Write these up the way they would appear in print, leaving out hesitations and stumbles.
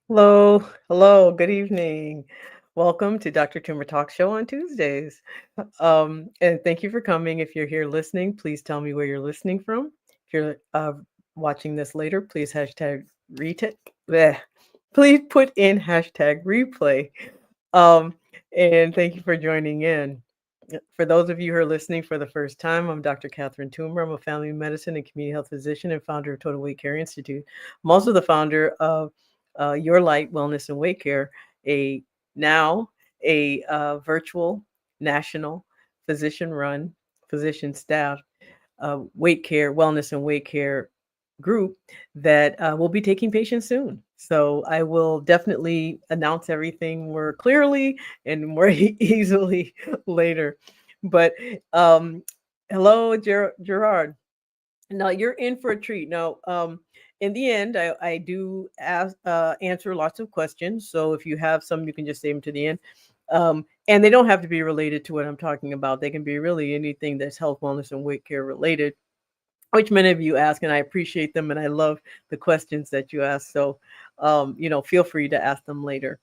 Hello, hello, good evening. Welcome to Dr. Tumor Talk Show on Tuesdays. And thank you for coming. If you're here listening, please tell me where you're listening from. If you're watching this later, please hashtag retake. Please put in hashtag replay. Um, and thank you for joining in. For those of you who are listening for the first time, I'm Dr. Catherine Toomer. I'm a family medicine and community health physician and founder of Total Weight Care Institute. I'm also the founder of Your Light Wellness and Weight Care, a now a virtual national physician-run, physician staff weight care, wellness and weight care group that will be taking patients soon. So I will definitely announce everything more clearly and more easily later. But um, hello, Gerard. Now you're in for a treat. Now, in the end, I do answer lots of questions. So if you have some, you can just save them to the end. And they don't have to be related to what I'm talking about. They can be really anything that's health, wellness, and weight care related, which many of you ask, and I appreciate them, and I love the questions that you ask. So, feel free to ask them later.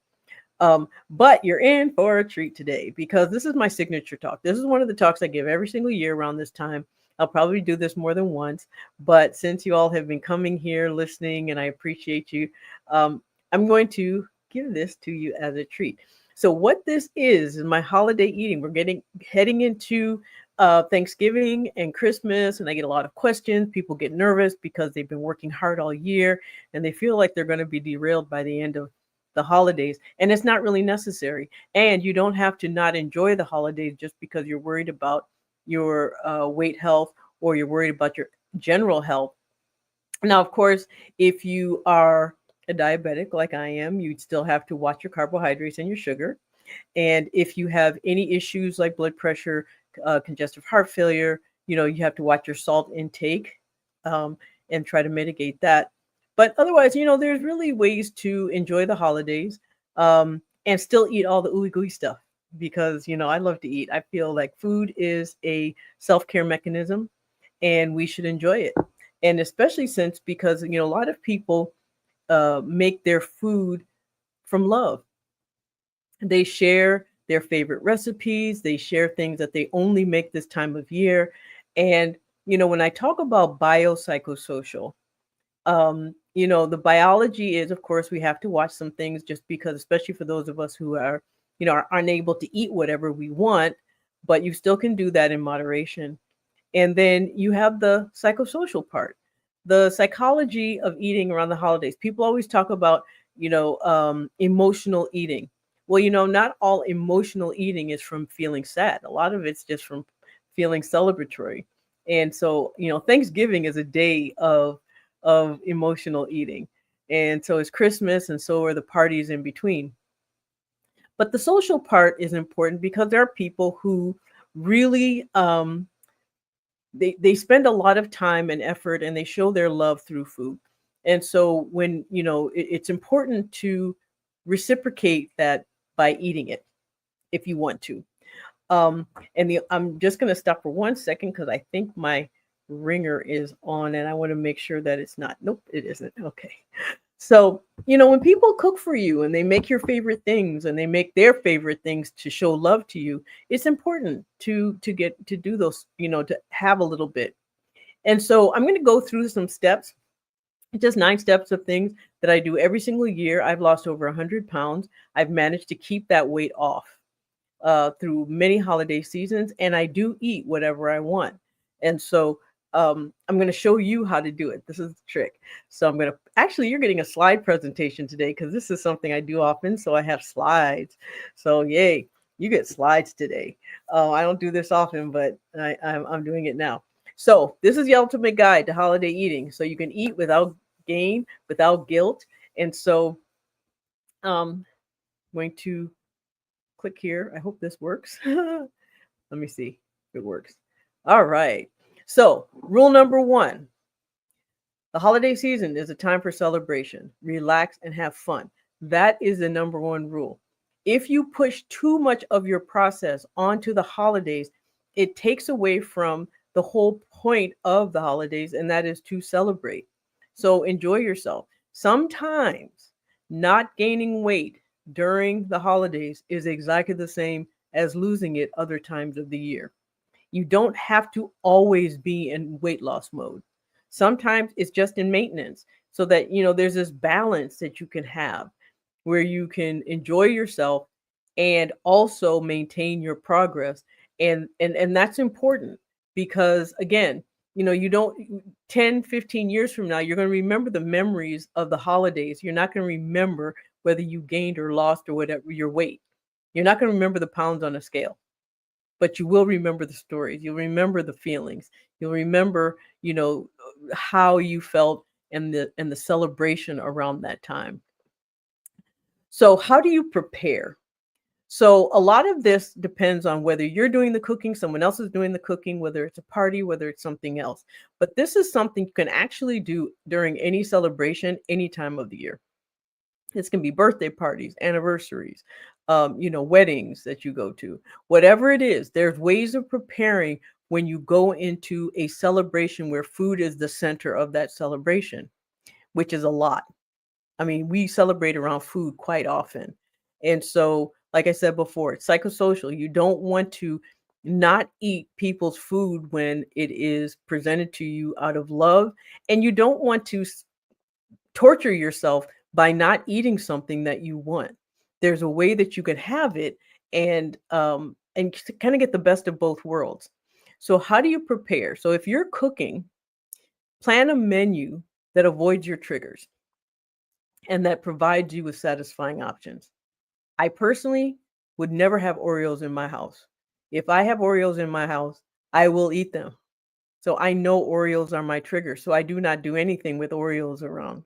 But you're in for a treat today because this is my signature talk. This is one of the talks I give every single year around this time. I'll probably do this more than once, but since you all have been coming here, listening, and I appreciate you, I'm going to give this to you as a treat. So what this is my holiday eating. We're getting heading into Thanksgiving and Christmas, and I get a lot of questions. People get nervous because they've been working hard all year and they feel like they're going to be derailed by the end of the holidays, and it's not really necessary. And you don't have to not enjoy the holidays just because you're worried about your weight health or you're worried about your general health. Now, of course, if you are a diabetic like I am, you'd still have to watch your carbohydrates and your sugar. And if you have any issues like blood pressure, congestive heart failure, you have to watch your salt intake um, and try to mitigate that. But otherwise, there's really ways to enjoy the holidays and still eat all the ooey gooey stuff because, I love to eat. I feel like food is a self care mechanism and we should enjoy it. And especially since, because, a lot of people make their food from love. They share their favorite recipes. They share things that they only make this time of year. And, when I talk about biopsychosocial, the biology is, of course, we have to watch some things just because, especially for those of us who are unable to eat whatever we want, but you still can do that in moderation. And then you have the psychosocial part, the psychology of eating around the holidays. People always talk about, emotional eating. Well, not all emotional eating is from feeling sad. A lot of it's just from feeling celebratory. And so, Thanksgiving is a day of emotional eating. And so it's Christmas, and so are the parties in between. But the social part is important because there are people who really they spend a lot of time and effort and they show their love through food. And so when it's important to reciprocate that by eating it if you want to. um I'm just going to stop for 1 second because I think my ringer is on and I want to make sure that it's not. Nope, it isn't. Okay. So, when people cook for you and they make your favorite things and they make their favorite things to show love to you, it's important to get to do those, to have a little bit. And so I'm going to go through some steps, just 9 steps of things that I do every single year. I've lost over 100 pounds. I've managed to keep that weight off through many holiday seasons, and I do eat whatever I want. And so I'm going to show you how to do it. This is the trick. So I'm going to actually, you're getting a slide presentation today because this is something I do often. So I have slides. So yay, you get slides today. I don't do this often, but I'm doing it now. So this is the ultimate guide to holiday eating. So you can eat without gain, without guilt. And so I'm going to click here. I hope this works. Let me see if it works. All right. So, rule number one: the holiday season is a time for celebration, relax, and have fun. That is the number one rule. If you push too much of your process onto the holidays, it takes away from the whole point of the holidays, and that is to celebrate. So, enjoy yourself. Sometimes Not gaining weight during the holidays is exactly the same as losing it other times of the year. You don't have to always be in weight loss mode. Sometimes it's just in maintenance so that, there's this balance that you can have where you can enjoy yourself and also maintain your progress. And that's important because again, you don't 10, 15 years from now, you're going to remember the memories of the holidays. You're not going to remember whether you gained or lost or whatever your weight. You're not going to remember the pounds on a scale, but you will remember the stories. You'll remember the feelings. You'll remember, how you felt and the celebration around that time. So, how do you prepare? So, a lot of this depends on whether you're doing the cooking, someone else is doing the cooking, whether it's a party, whether it's something else. But this is something you can actually do during any celebration, any time of the year. This can be birthday parties, anniversaries, weddings that you go to. Whatever it is, there's ways of preparing when you go into a celebration where food is the center of that celebration, which is a lot. I mean, we celebrate around food quite often. And so, like I said before, it's psychosocial. You don't want to not eat people's food when it is presented to you out of love. And you don't want to torture yourself by not eating something that you want. There's a way that you can have it and kind of get the best of both worlds. So how do you prepare? So if you're cooking, plan a menu that avoids your triggers and that provides you with satisfying options. I personally would never have Oreos in my house. If I have Oreos in my house, I will eat them. So I know Oreos are my trigger. So I do not do anything with Oreos around.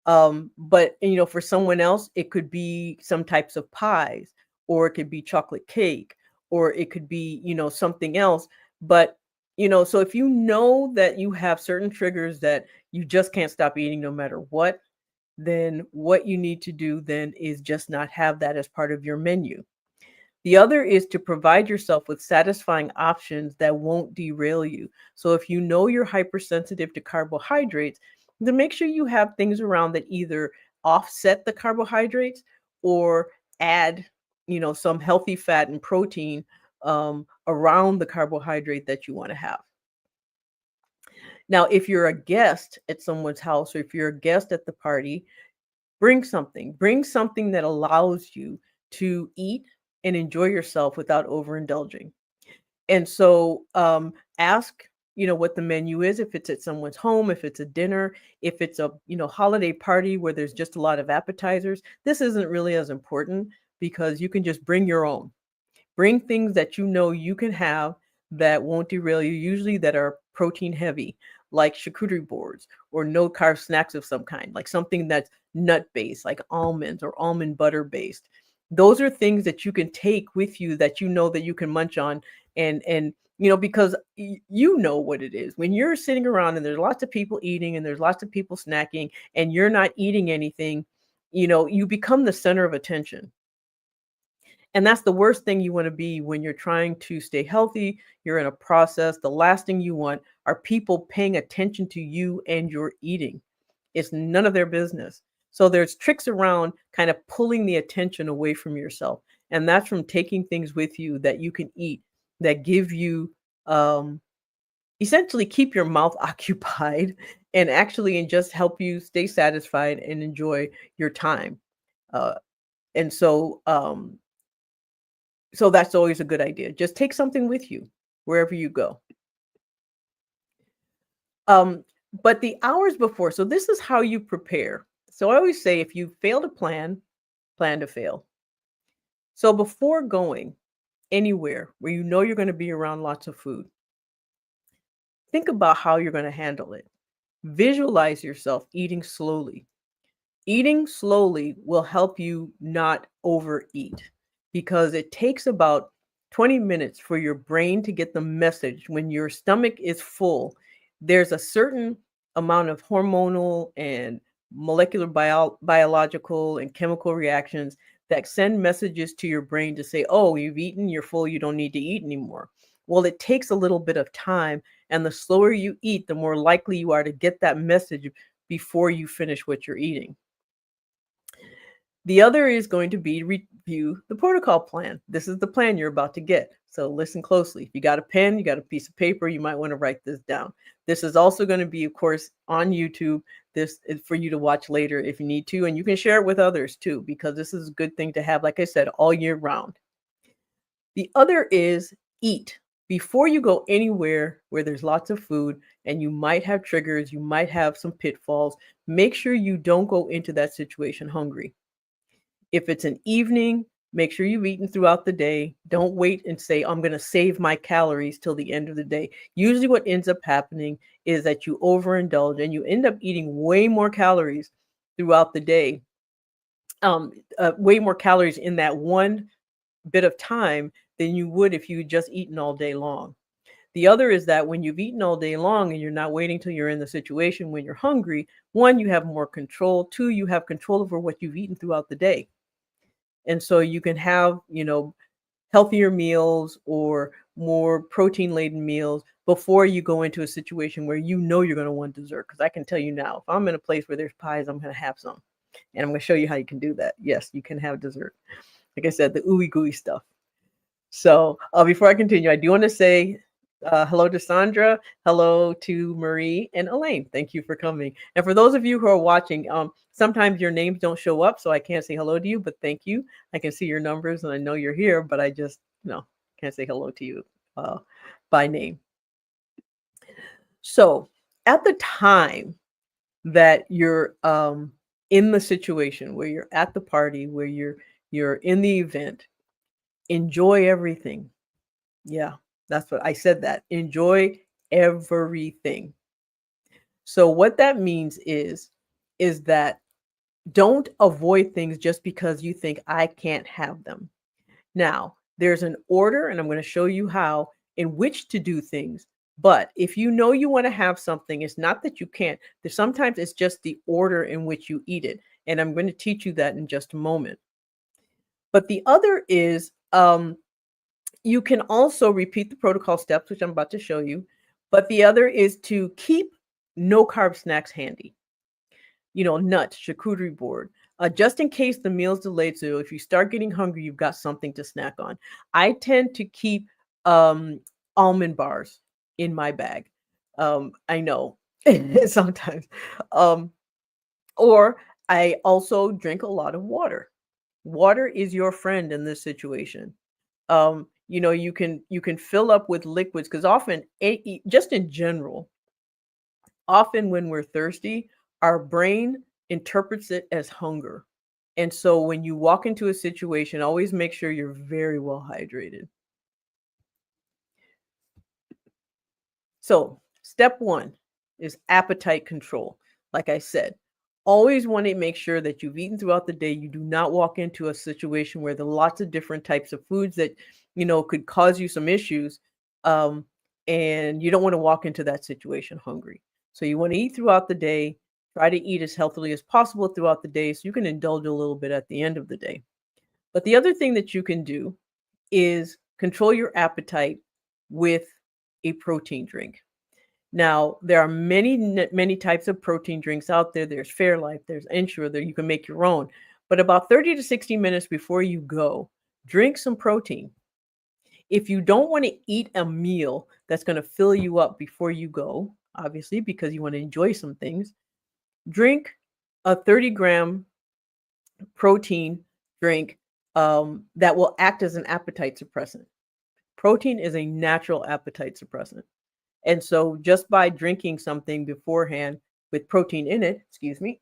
But for someone else, it could be some types of pies, or it could be chocolate cake, or it could be, something else. But, so if you know that you have certain triggers that you just can't stop eating no matter what, then what you need to do then is just not have that as part of your menu. The other is to provide yourself with satisfying options that won't derail you. So if you know you're hypersensitive to carbohydrates, then make sure you have things around that either offset the carbohydrates or add, some healthy fat and protein around the carbohydrate that you want to have. Now, if you're a guest at someone's house or if you're a guest at the party, bring something that allows you to eat and enjoy yourself without overindulging. And so ask, what the menu is, if it's at someone's home, if it's a dinner, if it's a, holiday party where there's just a lot of appetizers. This isn't really as important because you can just bring your own. Bring things that you know you can have that won't derail you, usually that are protein heavy, like charcuterie boards or no carb snacks of some kind, like something that's nut based, like almonds or almond butter based. Those are things that you can take with you that you know that you can munch on and because you know what it is when you're sitting around and there's lots of people eating and there's lots of people snacking and you're not eating anything, you become the center of attention. And that's the worst thing you want to be when you're trying to stay healthy. You're in a process. The last thing you want are people paying attention to you and your eating. It's none of their business. So there's tricks around kind of pulling the attention away from yourself. And that's from taking things with you that you can eat that give you essentially keep your mouth occupied and just help you stay satisfied and enjoy your time. Uh, and so that's always a good idea. Just take something with you wherever you go. Um, but the hours before, so this is how you prepare. So I always say if you fail to plan, plan to fail. So before going anywhere where you know you're going to be around lots of food, think about how you're going to handle it. Visualize yourself eating slowly. Eating slowly will help you not overeat because it takes about 20 minutes for your brain to get the message. When your stomach is full, there's a certain amount of hormonal and molecular biological and chemical reactions that send messages to your brain to say, oh, you've eaten, you're full, you don't need to eat anymore. Well, it takes a little bit of time, and the slower you eat, the more likely you are to get that message before you finish what you're eating. The other is going to be review the protocol plan. This is the plan you're about to get. So listen closely. If you got a pen, you got a piece of paper, you might want to write this down. This is also going to be, of course, on YouTube. This is for you to watch later if you need to, and you can share it with others too, because this is a good thing to have, like I said, all year round. The other is eat. Before you go anywhere where there's lots of food and you might have triggers, you might have some pitfalls, make sure you don't go into that situation hungry. If it's an evening, make sure you've eaten throughout the day. Don't wait and say, I'm going to save my calories till the end of the day. Usually, what ends up happening is that you overindulge and you end up eating way more calories throughout the day, way more calories in that one bit of time than you would if you had just eaten all day long. The other is that when you've eaten all day long and you're not waiting till you're in the situation when you're hungry, one, you have more control. Two, you have control over what you've eaten throughout the day. And so you can have, healthier meals or more protein laden meals before you go into a situation where you know you're going to want dessert. Because I can tell you now, if I'm in a place where there's pies, I'm going to have some. And I'm going to show you how you can do that. Yes, you can have dessert. Like I said, the ooey gooey stuff. So before I continue, I do want to say hello to Sandra, hello to Marie and Elaine. Thank you for coming. And for those of you who are watching, sometimes your names don't show up, so I can't say hello to you, but thank you. I can see your numbers and I know you're here, but I just, can't say hello to you by name. So at the time that you're in the situation where you're at the party, where you're in the event, enjoy everything. Yeah, that's what I said that. Enjoy everything. So what that means is that don't avoid things just because you think I can't have them. Now, there's an order and I'm going to show you how in which to do things. But if you know you want to have something, it's not that you can't. There's sometimes it's just the order in which you eat it. And I'm going to teach you that in just a moment. But the other is you can also repeat the protocol steps, which I'm about to show you. But the other is to keep no carb snacks handy. Nuts, charcuterie board, just in case the meal's delayed. So if you start getting hungry, you've got something to snack on. I tend to keep almond bars in my bag. I know sometimes. Or I also drink a lot of water. Water is your friend in this situation. You can fill up with liquids because often, just in general, often when we're thirsty, our brain interprets it as hunger. And so when you walk into a situation, always make sure you're very well hydrated. So, step one is appetite control. Like I said, always want to make sure that you've eaten throughout the day. You do not walk into a situation where there are lots of different types of foods that, could cause you some issues. And you don't want to walk into that situation hungry. So, you want to eat throughout the day. Try to eat as healthily as possible throughout the day so you can indulge a little bit at the end of the day. But the other thing that you can do is control your appetite with a protein drink. Now, there are many types of protein drinks out there. There's Fairlife, there's Ensure, that you can make your own. But about 30 to 60 minutes before you go, drink some protein. If you don't want to eat a meal that's going to fill you up before you go, obviously, because you want to enjoy some things, drink a 30-gram protein drink that will act as an appetite suppressant. Protein is a natural appetite suppressant. And so just by drinking something beforehand with protein in it, excuse me,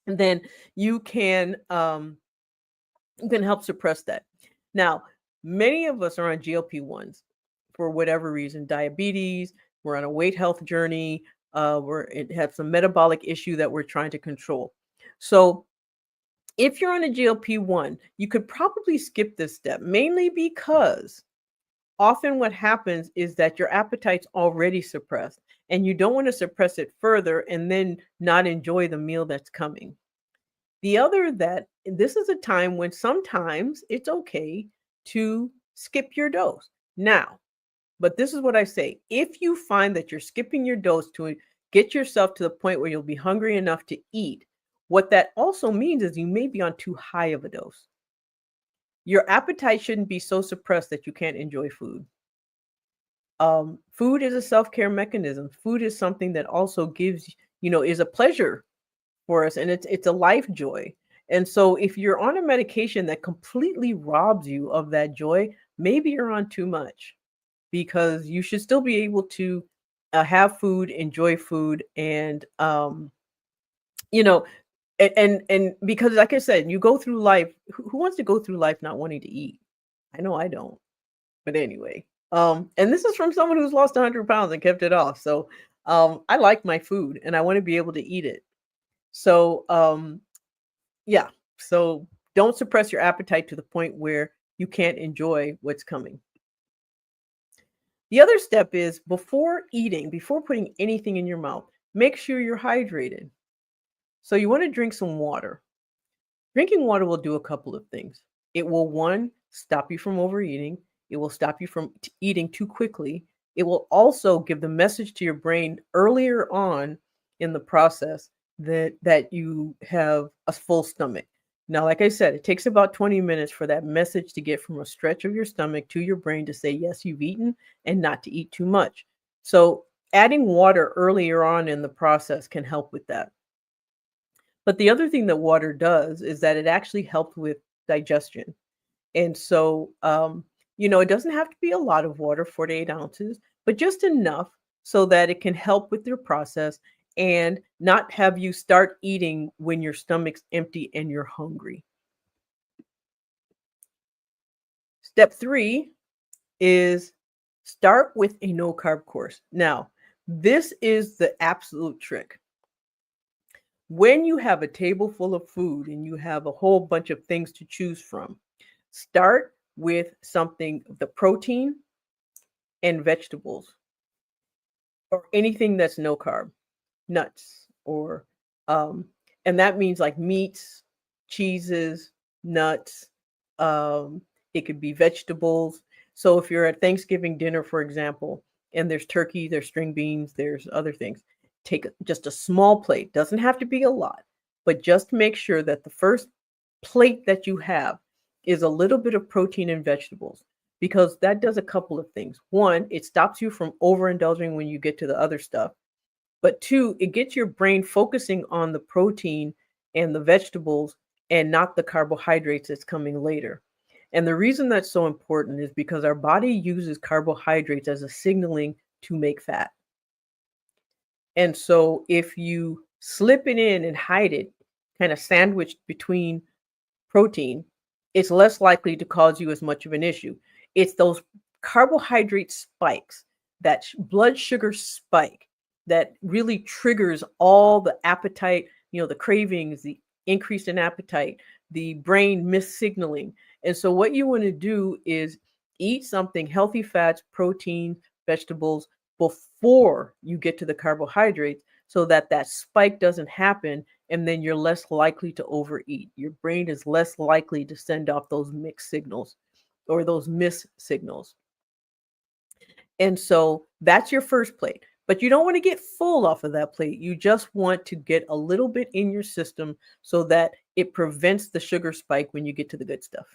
then you can help suppress that. Now, many of us are on GLP-1s for whatever reason, diabetes, we're on a weight health journey, it have some metabolic issue that we're trying to control. So if you're on a GLP-1, you could probably skip this step, mainly because often what happens is that your appetite's already suppressed and you don't want to suppress it further and then not enjoy the meal that's coming. The other, that this is a time when sometimes it's okay to skip your dose. Now, but this is what I say. If you find that you're skipping your dose to get yourself to the point where you'll be hungry enough to eat, What that also means is you may be on too high of a dose. Your appetite shouldn't be so suppressed that you can't enjoy food. Food is a self-care mechanism. Food is something that also gives, is a pleasure for us, and it's a life joy. And so if you're on a medication that completely robs you of that joy, maybe you're on too much, because you should still be able to have food, enjoy food, and you know, and because like I said, you go through life. Who wants to go through life not wanting to eat? I know I don't. But anyway, and this is from someone who's lost 100 pounds and kept it off. So I like my food and I want to be able to eat it. So yeah. So don't suppress your appetite to the point where you can't enjoy what's coming. The other step is before eating, before putting anything in your mouth, make sure you're hydrated. So you want to drink some water. Drinking water will do a couple of things. It will, one, stop you from overeating. It will stop you from eating too quickly. It will also give the message to your brain earlier on in the process that you have a full stomach. Now, like I said, it takes about 20 minutes for that message to get from a stretch of your stomach to your brain to say, yes, you've eaten, and not to eat too much. So adding water earlier on in the process can help with that. But the other thing that water does is that it actually helps with digestion. And so, it doesn't have to be a lot of water, 4 to 8 ounces, but just enough so that it can help with your process and not have you start eating when your stomach's empty and you're hungry. Step three is start with a no carb course. Now, this is the absolute trick. When you have a table full of food and you have a whole bunch of things to choose from, start with something, the protein and vegetables, or anything that's no carb, nuts, or and that means like meats, cheeses, nuts. It could be vegetables. So if you're at Thanksgiving dinner, for example, and there's turkey, there's string beans, there's other things, take just a small plate. Doesn't have to be a lot, but just make sure that the first plate that you have is a little bit of protein and vegetables, because that does a couple of things. One, it stops you from overindulging when you get to the other stuff. But two, it gets your brain focusing on the protein and the vegetables and not the carbohydrates that's coming later. And the reason that's so important is because our body uses carbohydrates as a signaling to make fat. And so if you slip it in and hide it, kind of sandwiched between protein, it's less likely to cause you as much of an issue. It's those carbohydrate spikes, that blood sugar spike, that really triggers all the appetite, the cravings, the increase in appetite, the brain missignaling. And so what you want to do is eat something, healthy fats, protein, vegetables, before you get to the carbohydrates, so that that spike doesn't happen, and then you're less likely to overeat. Your brain is less likely to send off those mixed signals or those miss signals. And so that's your first plate. But you don't want to get full off of that plate. You just want to get a little bit in your system so that it prevents the sugar spike when you get to the good stuff.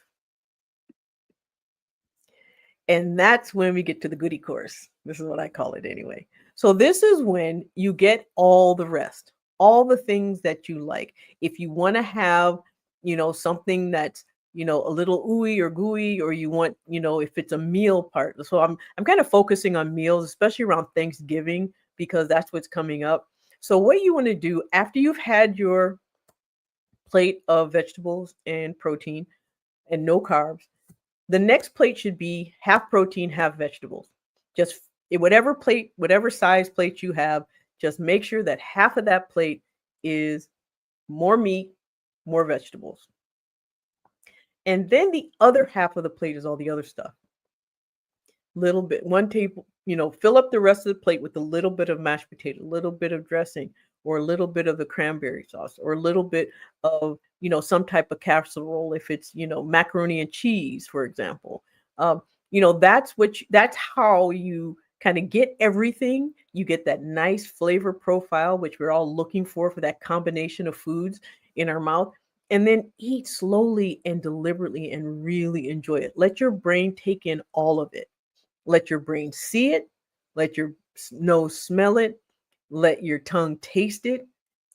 And that's when we get to the goodie course. This is what I call it anyway. So this is when you get all the rest, all the things that you like. If you want to have, something that's, a little ooey or gooey, or you want, if it's a meal part. So I'm kind of focusing on meals, especially around Thanksgiving, because that's what's coming up. So what you want to do after you've had your plate of vegetables and protein and no carbs, the next plate should be half protein, half vegetables. Just whatever plate, whatever size plate you have, just make sure that half of that plate is more meat, more vegetables. And then the other half of the plate is all the other stuff. Little bit, one table, fill up the rest of the plate with a little bit of mashed potato, a little bit of dressing, or a little bit of the cranberry sauce, or a little bit of, some type of casserole, if it's, macaroni and cheese, for example. That's how you Kinda get everything. You get that nice flavor profile, which we're all looking for that combination of foods in our mouth, and then eat slowly and deliberately and really enjoy it. Let your brain take in all of it. Let your brain see it, let your nose smell it, let your tongue taste it,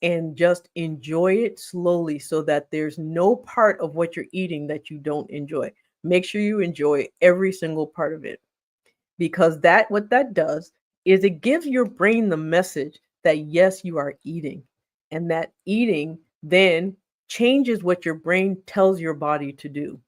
and just enjoy it slowly so that there's no part of what you're eating that you don't enjoy. Make sure you enjoy every single part of it because that what that does is it gives your brain the message that yes, you are eating. And that eating then changes what your brain tells your body to do.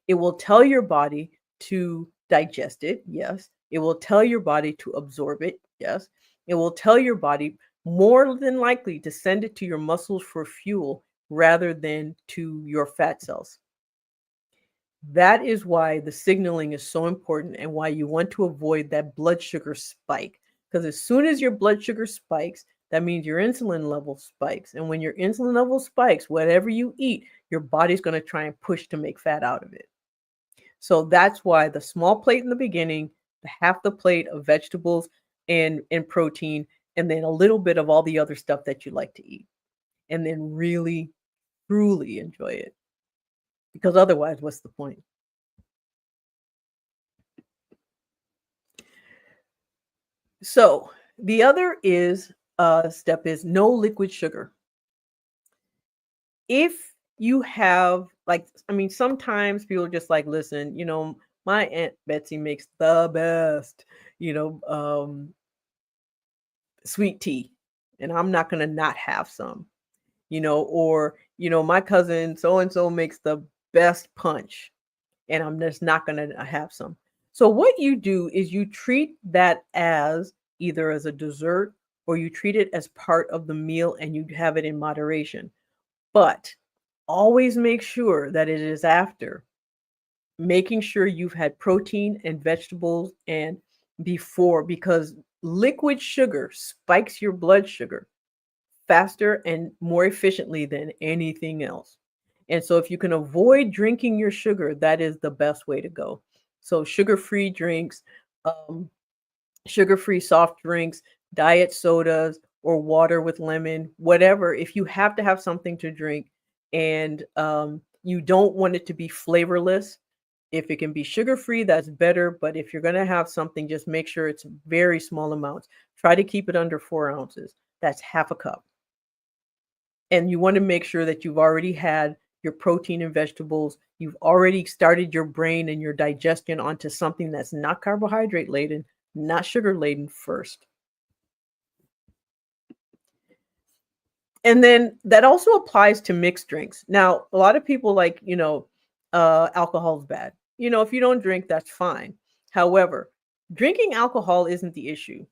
It will tell your body to digest it, yes. It will tell your body to absorb it, yes. It will tell your body more than likely to send it to your muscles for fuel rather than to your fat cells. That is why the signaling is so important and why you want to avoid that blood sugar spike. Because as soon as your blood sugar spikes, that means your insulin level spikes. And when your insulin level spikes, whatever you eat, your body's going to try and push to make fat out of it. So that's why the small plate in the beginning, the half the plate of vegetables and protein, and then a little bit of all the other stuff that you like to eat. And then really, truly enjoy it. Because otherwise, what's the point? So the other is step is no liquid sugar. If you have like, I mean, sometimes people are just like, listen, my Aunt Betsy makes the best, you know, sweet tea, and I'm not gonna not have some, or my cousin so and so makes the best punch, and I'm just not gonna have some. So what you do is you treat that as either as a dessert or you treat it as part of the meal and you have it in moderation. But always make sure that it is after making sure you've had protein and vegetables and before because liquid sugar spikes your blood sugar faster and more efficiently than anything else. And so if you can avoid drinking your sugar, that is the best way to go. So sugar-free drinks, um, sugar-free soft drinks, diet sodas, or water with lemon, whatever. If you have to have something to drink and you don't want it to be flavorless, if it can be sugar-free, that's better. But if you're going to have something, just make sure it's very small amounts. Try to keep it under 4 ounces. That's half a cup. And you want to make sure that you've already had your protein and vegetables. You've already started your brain and your digestion onto something that's not carbohydrate laden, not sugar laden first. And then that also applies to mixed drinks. Now, a lot of people like, alcohol is bad. If you don't drink, that's fine. However, drinking alcohol isn't the issue.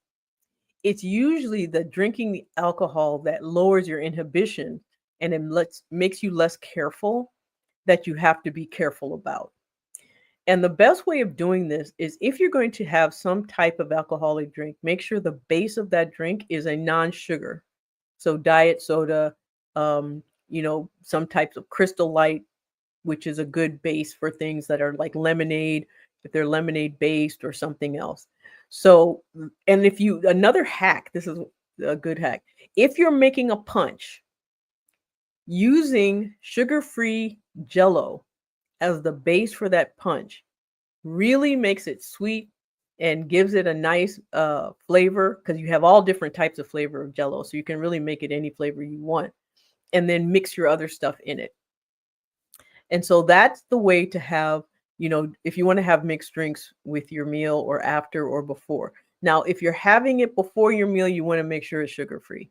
It's usually the drinking the alcohol that lowers your inhibition and it makes you less careful that you have to be careful about. And the best way of doing this is if you're going to have some type of alcoholic drink, make sure the base of that drink is a non-sugar. So diet soda, some types of Crystal Light, which is a good base for things that are like lemonade, if they're lemonade based or something else. So, and if you, another hack, this is a good hack. If you're making a punch, using sugar-free Jello as the base for that punch really makes it sweet and gives it a nice flavor because you have all different types of flavor of Jello, so you can really make it any flavor you want, and then mix your other stuff in it. And so that's the way to have, if you want to have mixed drinks with your meal or after or before. Now, if you're having it before your meal, you want to make sure it's sugar free.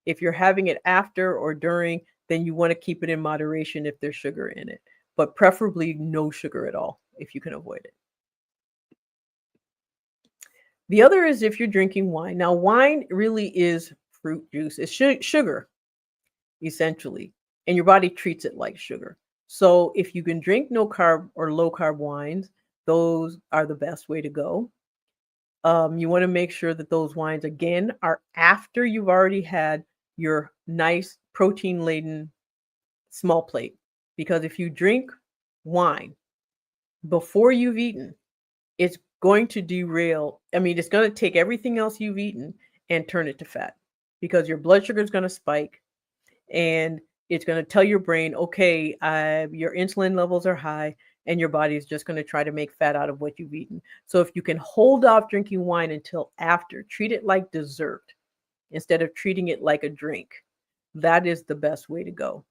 If you're having it after or during, then you want to keep it in moderation if there's sugar in it, but preferably no sugar at all if you can avoid it. The other is if you're drinking wine. Now, wine really is fruit juice. It's sugar, essentially, and your body treats it like sugar. So if you can drink no carb or low carb wines, those are the best way to go. You want to make sure that those wines, again, are after you've already had your nice protein laden small plate. Because if you drink wine before you've eaten, it's going to derail. I mean, it's going to take everything else you've eaten and turn it to fat because your blood sugar is going to spike and it's going to tell your brain, okay, your insulin levels are high, and your body is just going to try to make fat out of what you've eaten. So if you can hold off drinking wine until after, treat it like dessert instead of treating it like a drink. That is the best way to go.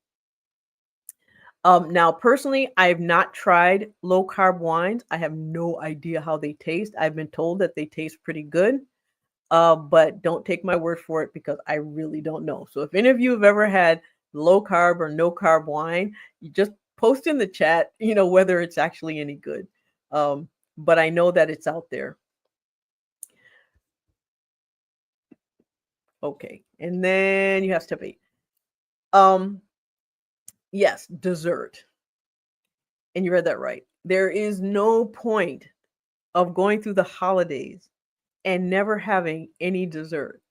Now, personally, I have not tried low carb wines. I have no idea how they taste. I've been told that they taste pretty good, but don't take my word for it because I really don't know. So if any of you have ever had low carb or no carb wine, you just post in the chat, whether it's actually any good. But I know that it's out there. Okay. And then you have step 8. Yes, dessert. And you read that right. There is no point of going through the holidays and never having any dessert.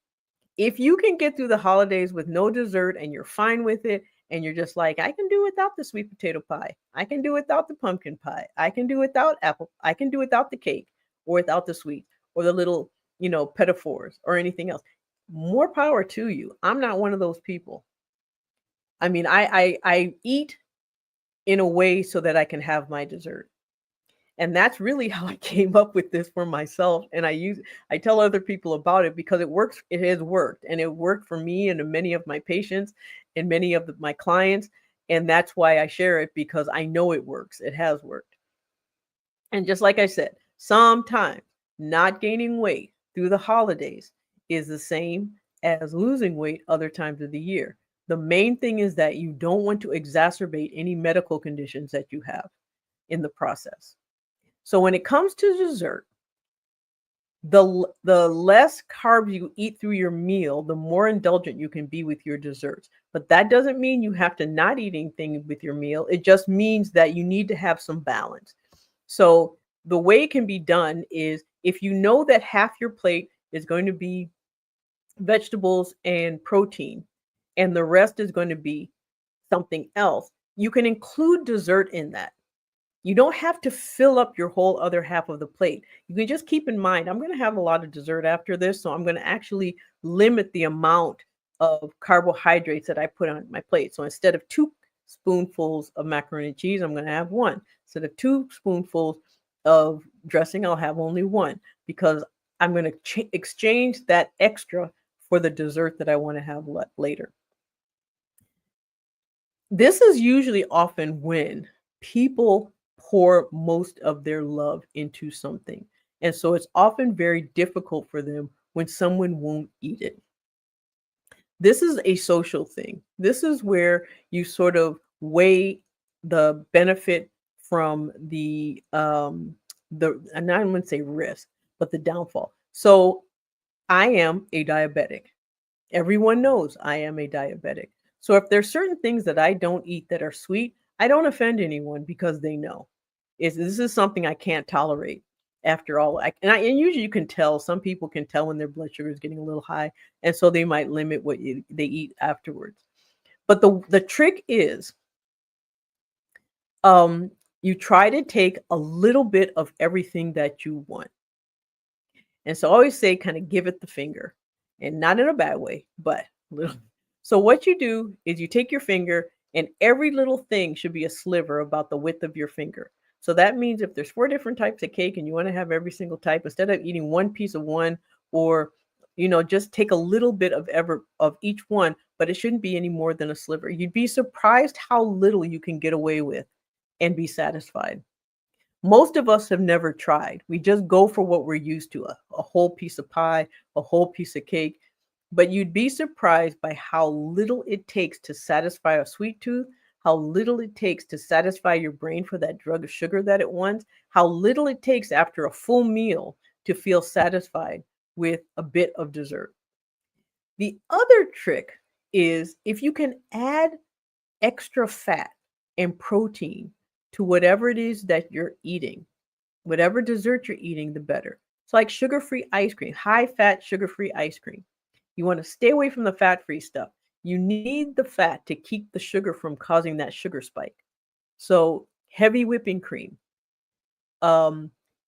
If you can get through the holidays with no dessert and you're fine with it, and you're just like, I can do without the sweet potato pie, I can do without the pumpkin pie, I can do without apple, I can do without the cake or without the sweet or the little, petit fours or anything else. More power to you. I'm not one of those people. I mean, I eat in a way so that I can have my dessert. And that's really how I came up with this for myself. And I tell other people about it because it works. It has worked, and it worked for me and many of my patients and many of my clients. And that's why I share it, because I know it works. It has worked. And just like I said, sometimes not gaining weight through the holidays is the same as losing weight other times of the year. The main thing is that you don't want to exacerbate any medical conditions that you have in the process. So when it comes to dessert, the less carbs you eat through your meal, the more indulgent you can be with your desserts. But that doesn't mean you have to not eat anything with your meal. It just means that you need to have some balance. So the way it can be done is, if you know that half your plate is going to be vegetables and protein, and the rest is going to be something else, you can include dessert in that. You don't have to fill up your whole other half of the plate. You can just keep in mind, I'm going to have a lot of dessert after this, so I'm going to actually limit the amount of carbohydrates that I put on my plate. So instead of 2 spoonfuls of macaroni and cheese, I'm going to have 1. Instead of 2 spoonfuls of dressing, I'll have only 1, because I'm going to exchange that extra for the dessert that I want to have later. This is usually often when people pour most of their love into something. And so it's often very difficult for them when someone won't eat it. This is a social thing. This is where you sort of weigh the benefit from and I wouldn't say risk, but the downfall. So I am a diabetic. Everyone knows I am a diabetic. So if there's certain things that I don't eat that are sweet, I don't offend anyone because they know. This is something I can't tolerate. After all, and usually you can tell. Some people can tell when their blood sugar is getting a little high, and so they might limit what they eat afterwards. But the trick is, you try to take a little bit of everything that you want. And so I always say, kind of give it the finger, and not in a bad way, but little. So what you do is you take your finger, and every little thing should be a sliver about the width of your finger. So that means if there's 4 different types of cake and you want to have every single type, instead of eating one piece of one, or just take a little bit of each one, but it shouldn't be any more than a sliver. You'd be surprised how little you can get away with and be satisfied. Most of us have never tried. We just go for what we're used to, a whole piece of pie, a whole piece of cake. But you'd be surprised by how little it takes to satisfy a sweet tooth, how little it takes to satisfy your brain for that drug of sugar that it wants, how little it takes after a full meal to feel satisfied with a bit of dessert. The other trick is, if you can add extra fat and protein to whatever it is that you're eating, whatever dessert you're eating, the better. It's like sugar-free ice cream, high-fat sugar-free ice cream. You want to stay away from the fat-free stuff. You need the fat to keep the sugar from causing that sugar spike. So heavy whipping cream,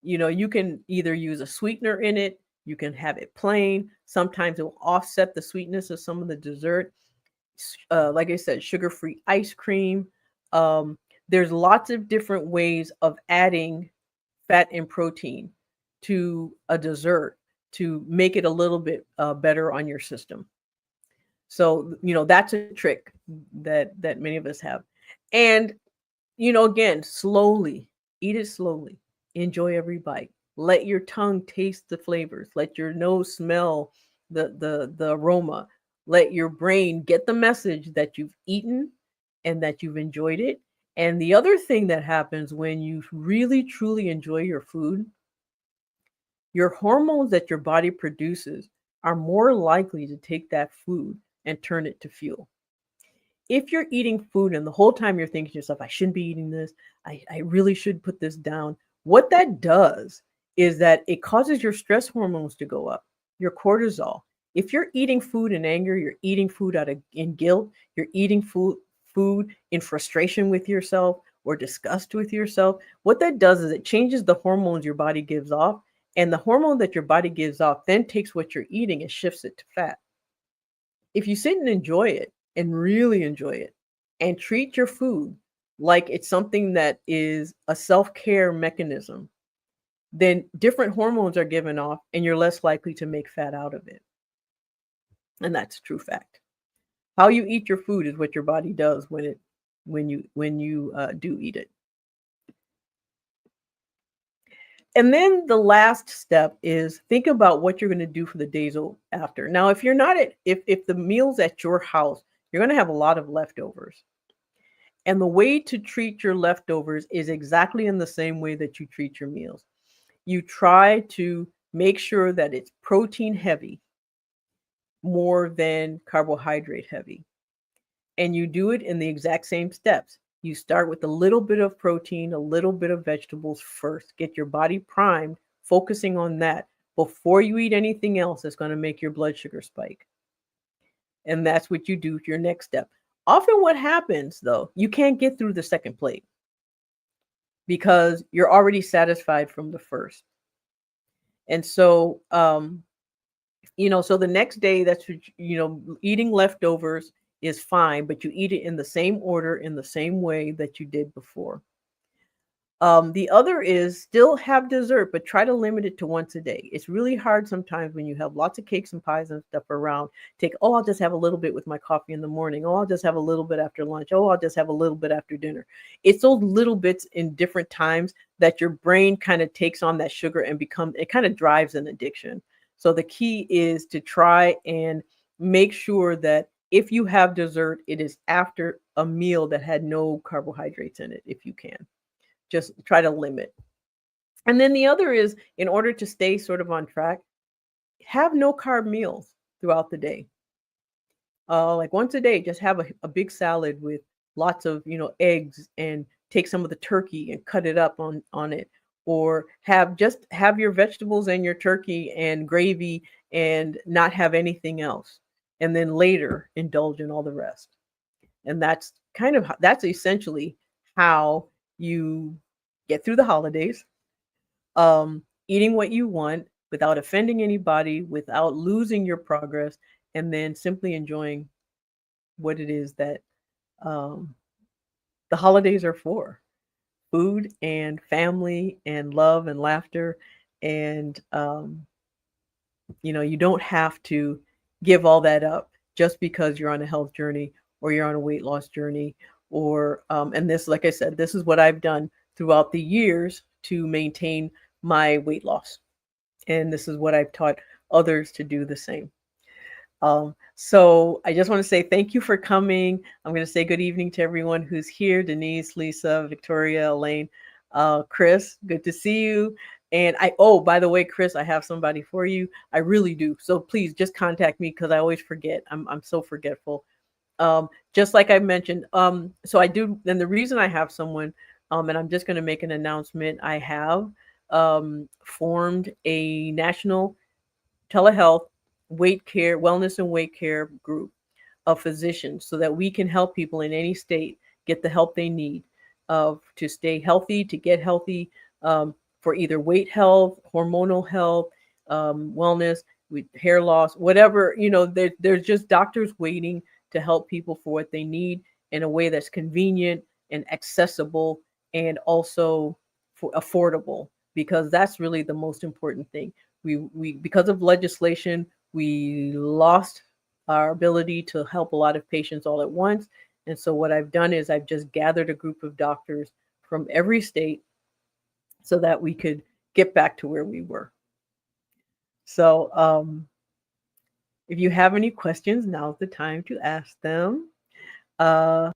You can either use a sweetener in it, you can have it plain. Sometimes it will offset the sweetness of some of the dessert. Like I said, sugar-free ice cream. Um, there's lots of different ways of adding fat and protein to a dessert to make it a little bit better on your system. So, that's a trick that many of us have. And again, slowly, eat it slowly. Enjoy every bite. Let your tongue taste the flavors. Let your nose smell the aroma. Let your brain get the message that you've eaten and that you've enjoyed it. And the other thing that happens when you really truly enjoy your food, your hormones that your body produces are more likely to take that food and turn it to fuel. If you're eating food and the whole time you're thinking to yourself, I shouldn't be eating this, I really should put this down, what that does is that it causes your stress hormones to go up, your cortisol. If you're eating food in anger, you're eating food in guilt, you're eating food in frustration with yourself or disgust with yourself, what that does is it changes the hormones your body gives off. And the hormone that your body gives off then takes what you're eating and shifts it to fat. If you sit and enjoy it and really enjoy it and treat your food like it's something that is a self-care mechanism, then different hormones are given off and you're less likely to make fat out of it. And that's a true fact. How you eat your food is what your body does when you do eat it. And then the last step is think about what you're going to do for the days after. Now, if you're not at if the meal's at your house, you're going to have a lot of leftovers. And the way to treat your leftovers is exactly in the same way that you treat your meals. You try to make sure that it's protein heavy more than carbohydrate heavy. And you do it in the exact same steps. You start with a little bit of protein, a little bit of vegetables first. Get your body primed, focusing on that before you eat anything else that's going to make your blood sugar spike. And that's what you do your next step. Often what happens though, you can't get through the second plate because you're already satisfied from the first. And so so the next day that's eating leftovers is fine, but you eat it in the same order, in the same way that you did before. The other is still have dessert, but try to limit it to once a day. It's really hard sometimes when you have lots of cakes and pies and stuff around. I'll just have a little bit with my coffee in the morning. Oh, I'll just have a little bit after lunch. Oh, I'll just have a little bit after dinner. It's those little bits in different times that your brain kind of takes on that sugar and it kind of drives an addiction. So the key is to try and make sure that if you have dessert, it is after a meal that had no carbohydrates in it, if you can. Just try to limit. And then the other is, in order to stay sort of on track, have no carb meals throughout the day. Like once a day, just have a big salad with lots of eggs, and take some of the turkey and cut it up on it, or have your vegetables and your turkey and gravy and not have anything else, and then later indulge in all the rest. And that's essentially how you get through the holidays, eating what you want without offending anybody, without losing your progress, and then simply enjoying what it is that um, the holidays are for: food and family and love and laughter. And you don't have to give all that up just because you're on a health journey or you're on a weight loss journey. And this, like I said, this is what I've done throughout the years to maintain my weight loss. And this is what I've taught others to do the same. So I just want to say thank you for coming. I'm going to say good evening to everyone who's here: Denise, Lisa, Victoria, Elaine, Chris, good to see you. And by the way, Chris, I have somebody for you. I really do. So please just contact me because I always forget. I'm so forgetful. Just like I mentioned. So I do. And the reason I have someone, and I'm just going to make an announcement. I have formed a national telehealth wellness and weight care group of physicians so that we can help people in any state get the help they need to stay healthy, to get healthy, for either weight health, hormonal health, wellness, with hair loss, whatever. There's just doctors waiting to help people for what they need in a way that's convenient and accessible, and also for affordable, because that's really the most important thing. We because of legislation, we lost our ability to help a lot of patients all at once. And so what I've done is I've just gathered a group of doctors from every state so that we could get back to where we were. So if you have any questions, now's the time to ask them. Uh,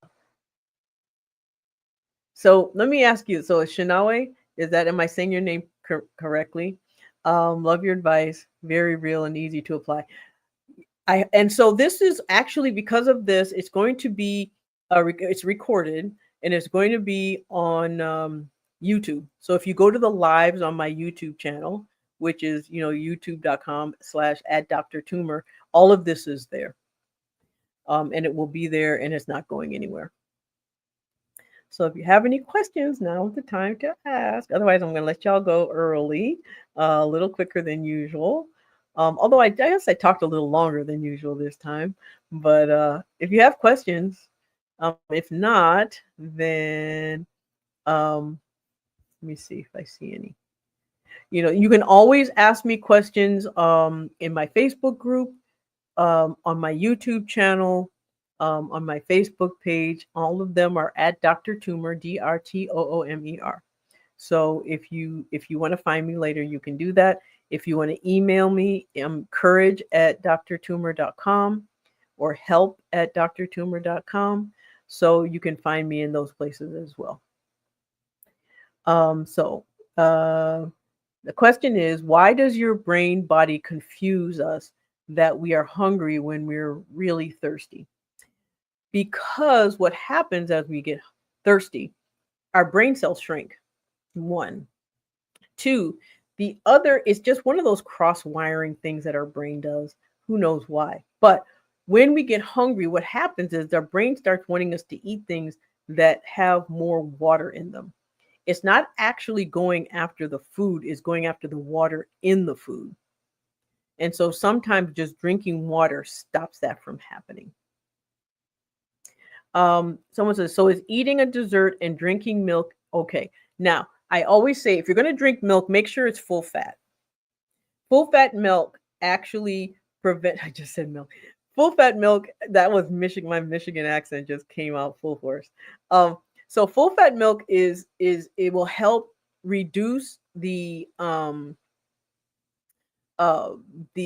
so let me ask you. So Shinawe, am I saying your name correctly? Love your advice. Very real and easy to apply. And so this is actually, because of this, it's going to be it's recorded, and it's going to be on YouTube. So if you go to the lives on my YouTube channel, which is youtube.com/@drtumor, all of this is there, and it will be there, and it's not going anywhere. So if you have any questions, now's the time to ask. Otherwise, I'm going to let y'all go early, a little quicker than usual. Although I guess I talked a little longer than usual this time. But if you have questions, if not, then let me see if I see any. You can always ask me questions in my Facebook group, on my YouTube channel, on my Facebook page. All of them are at Dr. Toomer, DRTOOMER. So if you want to find me later, you can do that. If you want to email me, I'm courage@drtumor.com or help@drtumor.com. So you can find me in those places as well. The question is, why does your brain body confuse us that we are hungry when we're really thirsty? Because what happens as we get thirsty, our brain cells shrink. One. Two, the other is just one of those cross-wiring things that our brain does. Who knows why? But when we get hungry, what happens is our brain starts wanting us to eat things that have more water in them. It's not actually going after the food, it's going after the water in the food. And so sometimes just drinking water stops that from happening. Someone says, so is eating a dessert and drinking milk okay? Now, I always say, if you're going to drink milk, make sure it's full fat. Full fat milk actually I just said milk. Full fat milk, that was my Michigan accent just came out full force. So full fat milk it will help reduce the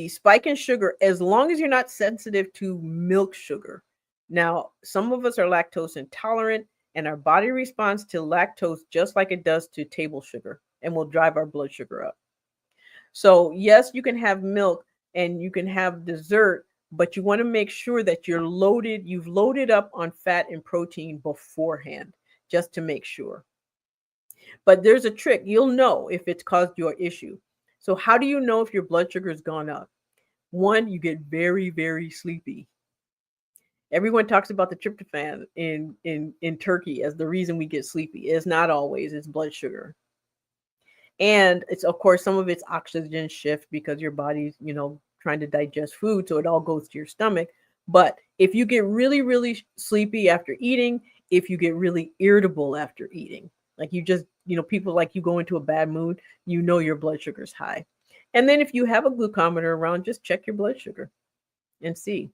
spike in sugar, as long as you're not sensitive to milk sugar. Now, some of us are lactose intolerant, and our body responds to lactose just like it does to table sugar, and will drive our blood sugar up. So yes, you can have milk and you can have dessert, but you want to make sure that you've loaded up on fat and protein beforehand, just to make sure. But there's a trick. You'll know if it's caused your issue. So how do you know if your blood sugar has gone up? One, you get very, very sleepy. Everyone talks about the tryptophan in turkey as the reason we get sleepy. It's not always, it's blood sugar. And it's, of course, some of it's oxygen shift because your body's, trying to digest food. So it all goes to your stomach. But if you get really, really sleepy after eating, if you get really irritable after eating, like you just, people like you go into a bad mood, your blood sugar's high. And then if you have a glucometer around, just check your blood sugar and see.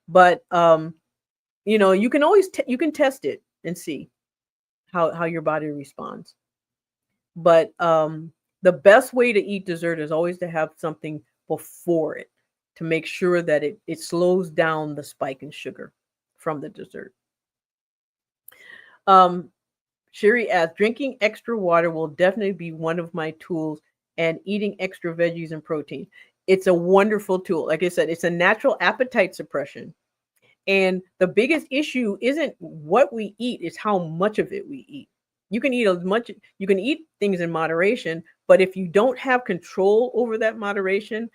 But, you can always, you can test it and see how your body responds. But the best way to eat dessert is always to have something before it to make sure that it slows down the spike in sugar from the dessert. Sherry asks, drinking extra water will definitely be one of my tools, and eating extra veggies and protein. It's a wonderful tool. Like I said, it's a natural appetite suppression. And the biggest issue isn't what we eat, it's how much of it we eat. You can eat things in moderation, but if you don't have control over that moderation,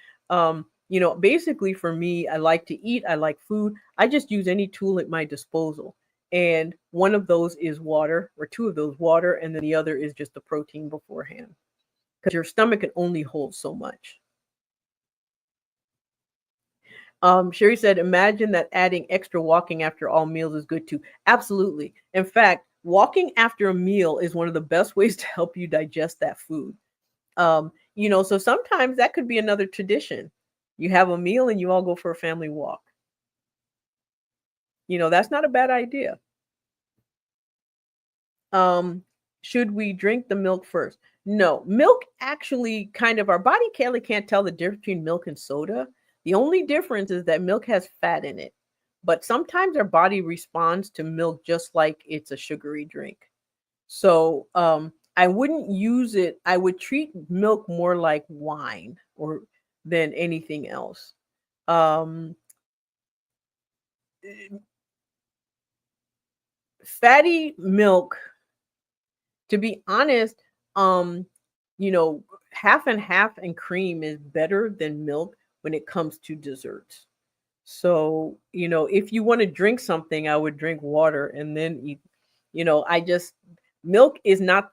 basically for me, I like to eat, I like food. I just use any tool at my disposal. and one of those is water, or two of those water, and then the other is just the protein beforehand, because your stomach can only hold so much. Sherry said, imagine that adding extra walking after all meals is good too. Absolutely. In fact, walking after a meal is one of the best ways to help you digest that food. So sometimes that could be another tradition. You have a meal and you all go for a family walk. That's not a bad idea. Um, should we drink the milk first? No, milk actually our body can't tell the difference between milk and soda. The only difference is that milk has fat in it. But sometimes our body responds to milk just like it's a sugary drink. So I wouldn't use it. I would treat milk more like wine or than anything else. Um, Fatty milk, to be honest, um, you know, half and half and cream is better than milk when it comes to desserts. So, if you want to drink something, I would drink water and then eat. I just milk is not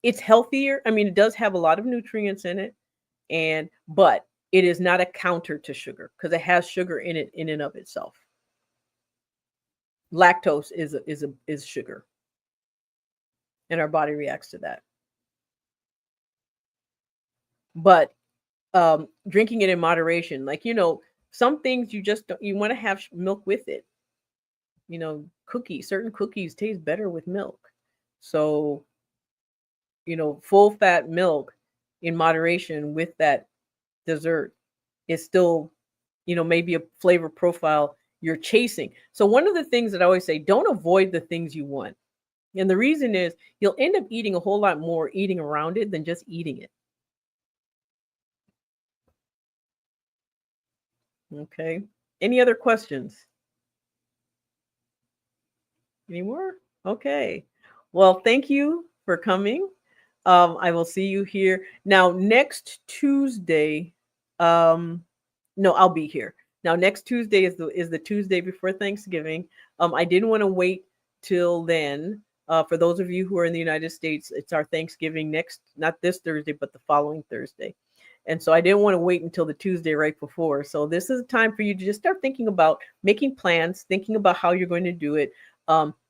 it's healthier. I mean, it does have a lot of nutrients in it, but it is not a counter to sugar because it has sugar in it in and of itself. Lactose is sugar, and our body reacts to that. But drinking it in moderation, like some things you just don't, you want to have milk with it. Certain cookies taste better with milk. So, full fat milk in moderation with that dessert is still, maybe a flavor profile you're chasing. So one of the things that I always say, don't avoid the things you want. And the reason is you'll end up eating a whole lot more eating around it than just eating it. Okay. Any other questions? Any more? Okay. Well, thank you for coming. I will see you here now next Tuesday. No, I'll be here. Now next Tuesday is the Tuesday before Thanksgiving. I didn't want to wait till then. For those of you who are in the United States, it's our Thanksgiving not this Thursday, but the following Thursday. And so I didn't want to wait until the Tuesday right before. So this is a time for you to just start thinking about making plans, thinking about how you're going to do it.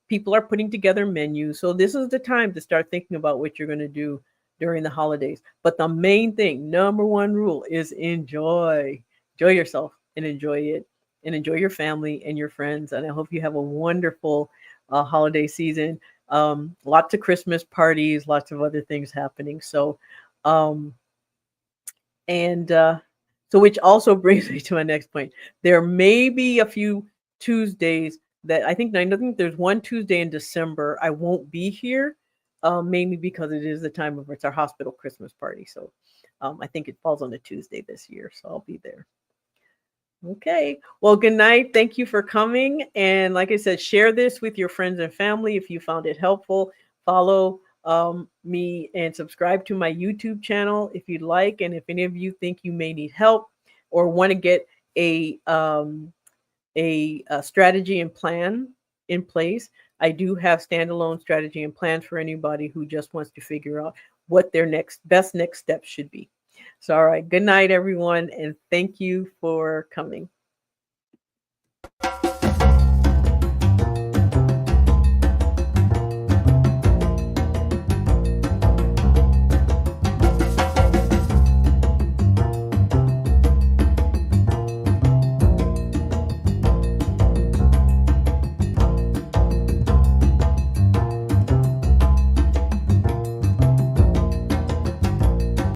People are putting together menus. So this is the time to start thinking about what you're going to do during the holidays. But the main thing, number one rule, is enjoy. Enjoy yourself and enjoy it and enjoy your family and your friends. And I hope you have a wonderful holiday season. Lots of Christmas parties, lots of other things happening. Um, and so, which also brings me to my next point. There may be a few Tuesdays that I think there's one Tuesday in December I won't be here, mainly because it is the time of it's our hospital Christmas party. So I think it falls on a Tuesday this year, so I'll be there. Okay. Well, good night. Thank you for coming. And like I said, share this with your friends and family if you found it helpful. Follow me and subscribe to my YouTube channel if you'd like. And if any of you think you may need help or want to get a strategy and plan in place, I do have standalone strategy and plans for anybody who just wants to figure out what their best next steps should be. So, all right. Good night, everyone. And thank you for coming.